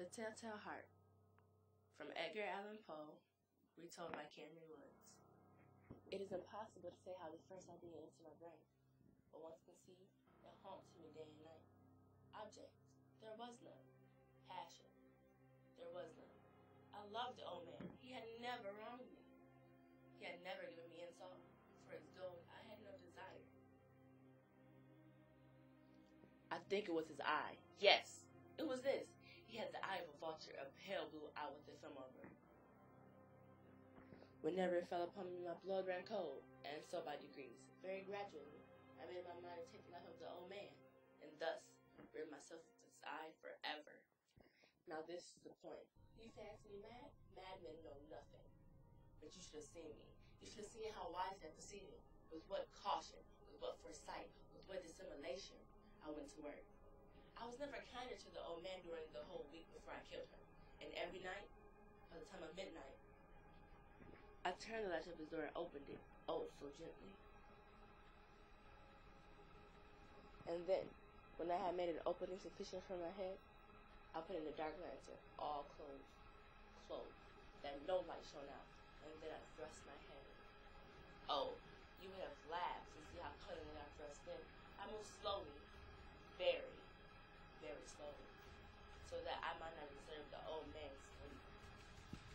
The Telltale Heart, from Edgar Allan Poe, retold by By-Kamire. It is impossible to say how the first idea entered my brain, but once conceived, it haunts me day and night. Object, there was none. Passion, there was none. I loved the old man. He had never wronged me. He had never given me insult. For his gold, I had no desire. I think it was his eye. Yes, it was this. He had the eye of a vulture, a pale blue eye with a film over it. Whenever it fell upon me, my blood ran cold, and so by degrees, very gradually, I made my mind to take the life of the old man, and thus rid myself of this eye forever. Now this is the point. You fancy me mad? Madmen know nothing. But you should have seen me. You should have seen how wise I proceeded, with what caution, with what foresight, with what dissimulation I went to work. I was never kinder to the old man during the whole week before I killed him. And every night, by the time of midnight, I turned the latch of his door and opened it, oh, so gently. And then, when I had made an opening sufficient for my head, I put in a dark lantern, all closed, that no light shone out, and then I thrust my head in. Oh, you would have laughed to see how cunningly I thrust in. I moved slowly, very slowly, so that I might not disturb the old man's sleep.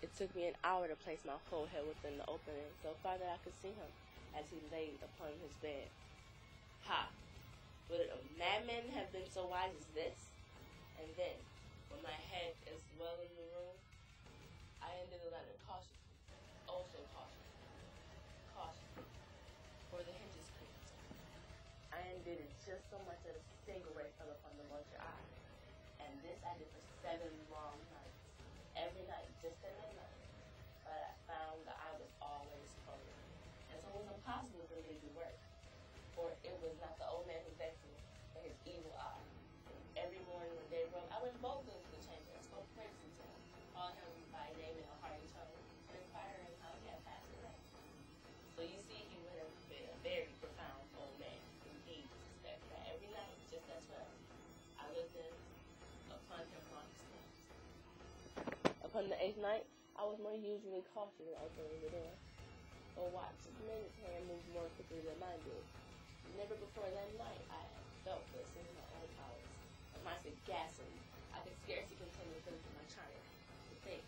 It took me an hour to place my whole head within the opening, so far that I could see him as he lay upon his bed. Ha! Would a madman have been so wise as this? And then, when my head is well in the room, I undid the ladder cautiously, oh so cautiously, for the hinges creaked. I undid it just so much that a single ray fell upon the vulture eye, and this I did for 7 long nights, every night, just at midnight. But I found the eye was always closed, and so it was impossible for me to do work, for it was not the old man who vexed me, but his evil eye. Every morning when day broke, I went boldly into the chamber and spoke praises to him, calling him by name in a hearty tone, and inquiring how he had passed the night. So you see, he would have been a very profound old man, indeed, to suspect that every night, just at 12, I looked in upon him while he slept. Upon the 8th night, I was more usually cautious in opening the door. But watch, his minute's hand moved more quickly than mine did. Never before that night I had felt this in my own powers. Of my sagacity, I could scarcely continue to think of my triumph. To think,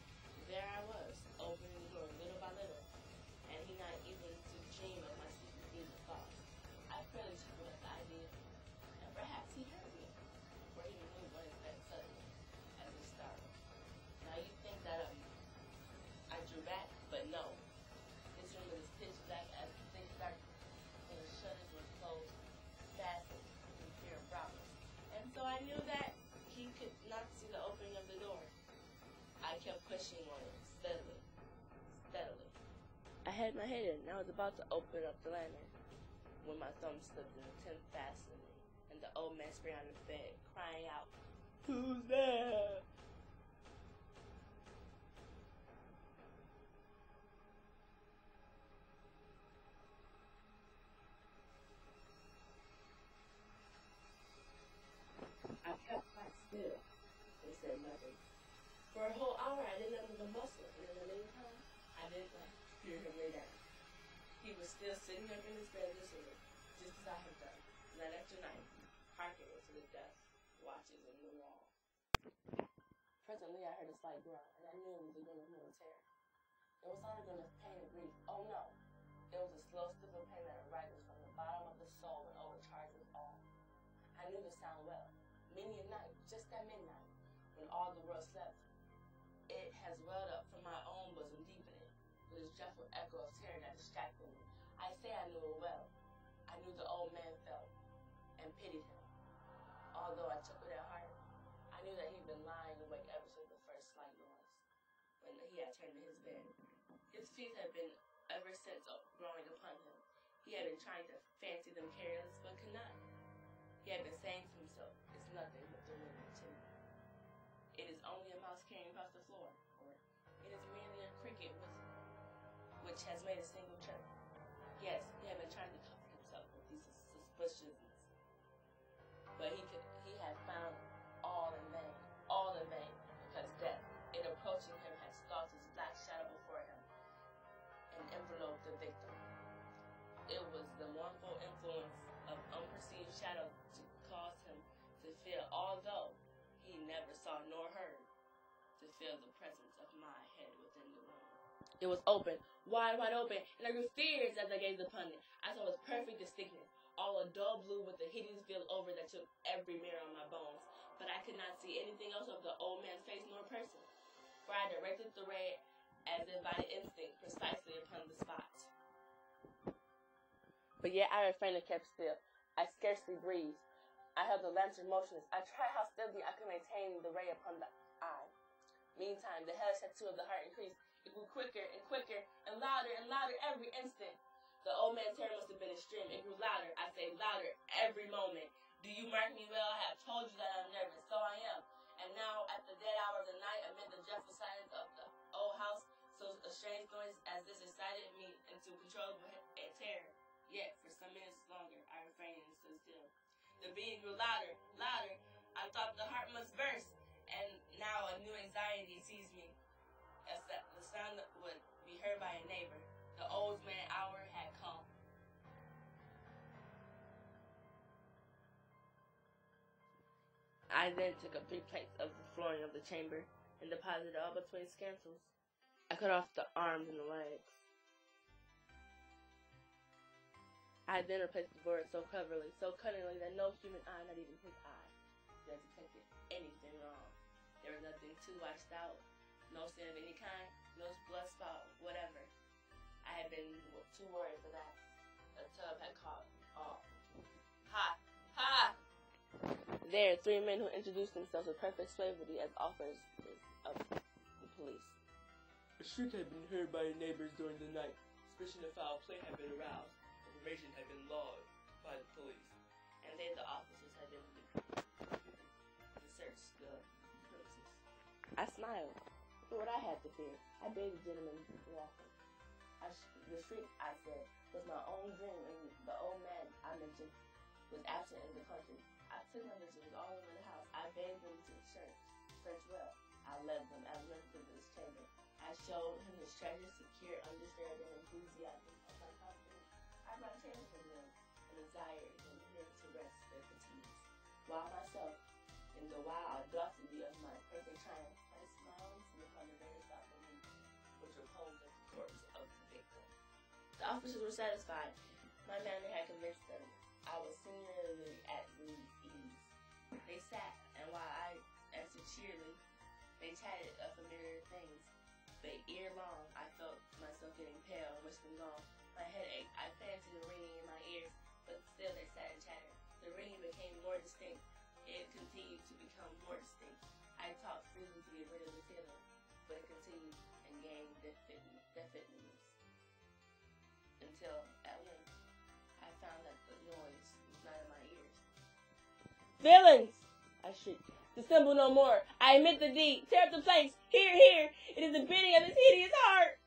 there I was, opening the door little by little, and he not even to dream of my secret evil thoughts. I fairly chuckled at the idea, and perhaps he heard me, for he knew what is that suddenly, as he startled. Now you think that I drew back, but no. This room was pitch black as thick darkness, and the shutters were closed, fastened, in fear of robbers. And so I knew that he could not see the opening of the door. I kept pushing on it, steadily. I had my head in, and I was about to open up the lantern, when my thumb slipped in the 10th fastening, and the old man sprang out of bed, crying out, "Who's there?" I kept quite still and said nothing. For a whole hour I did not move a muscle, and in the meantime, I did not hear him lay down. He was still sitting up in his bed listening, just as I had done, night after night, hearkening to the death watches in the wall. Presently I heard a slight groan, and I knew it was a groan of mortal terror. It was not a groan of pain or grief. Oh no! It was a slow, stifling pain that arises from the bottom of the soul and overcharged with awe. I knew the sound well. Many a night, just at midnight, when all the world slept, it has welled up from my own bosom deepening, with its dreadful echo of terror that distracted me. I say I knew it well. I knew the old man felt, and pitied him. Although I took it at heart, I knew that he'd been lying awake ever since the first slight noise, when he had turned to his bed. His feet had been ever since growing upon him. He had been trying to fancy them careless, but could not. He had been saying to himself, "It's nothing but the wind in the chimney. It is only a mouse carrying across the floor," or "It is merely a cricket which has made a single chirp." Yes, he had been trying to comfort himself with these suspicions, but he had found all in vain, because never saw nor heard, to feel the presence of my head within the room. It was open, wide open, and I grew fierce as I gazed upon it. I saw its perfect distinctness, all a dull blue with a hideous veil over that took every marrow on my bones. But I could not see anything else of the old man's face nor person, for I directed the ray as if by instinct precisely upon the spot. But yet I refrained and kept still. I scarcely breathed. I held the lantern motionless. I tried how steadily I could maintain the ray upon the eye. Meantime, the hellish tattoo of the heart increased. It grew quicker and louder every instant. The old man's terror must have been extreme. It grew louder, I say louder, every moment. Do you mark me well? I have told you that I'm nervous. So I am. And now, at the dead hour of the night, amid the dreadful silence of the old house, so a strange noise as this excited me into controllable terror. Yet, for some minutes longer, I refrained and stood still. The beating grew louder. I thought the heart must burst. And now a new anxiety seized me. As the sound would be heard by a neighbor. The old man hour had come. I then took up 3 planks of the flooring of the chamber and deposited all between scansels. I cut off the arms and the legs. I then replaced the board so cleverly, so cunningly, that no human eye, not even his eye, could have detected anything wrong. There was nothing too washed out, no stain of any kind, no blood spot, whatever. I had been too worried for that. The tub had caught all. Ha! There, 3 men who introduced themselves with perfect suavity as officers of the police. A shriek had been heard by the neighbors during the night. Suspicion of foul play had been aroused. Information had been logged by the police. And they, the officers, had been to search the premises. I smiled. For what I had to fear, I bade the gentleman welcome. The shriek, I said, was my own dream, and the old man I mentioned was absent in the country. I took my visitors all over the house. I bade them to search well. I led them as went to this chamber. I showed him his treasures, secure, undisturbed, and enthusiastic. I brought chairs for them, and desired them here to rest their fatigues. While myself, in the wild audacity of my perfect triumph, I smiled upon the very thought of me, which reposed at the corpse of the victim. The officers were satisfied. My manner had convinced them. I was singularly at ease. They sat, and while I answered cheerily, they chatted of familiar things. But ere long, I felt myself getting pale and wishing gone. My head ached. I fancied a ringing in my ears, but still they sat and chattered. The ringing became more distinct. It continued to become more distinct. I talked freely to get rid of the feeling, but it continued and gained definiteness. Until, at length, I found that the noise was not in my ears. Villains! I shrieked. Dissemble no more. I admit the deed. Tear up the planks. Here. It is the bidding of this hideous heart.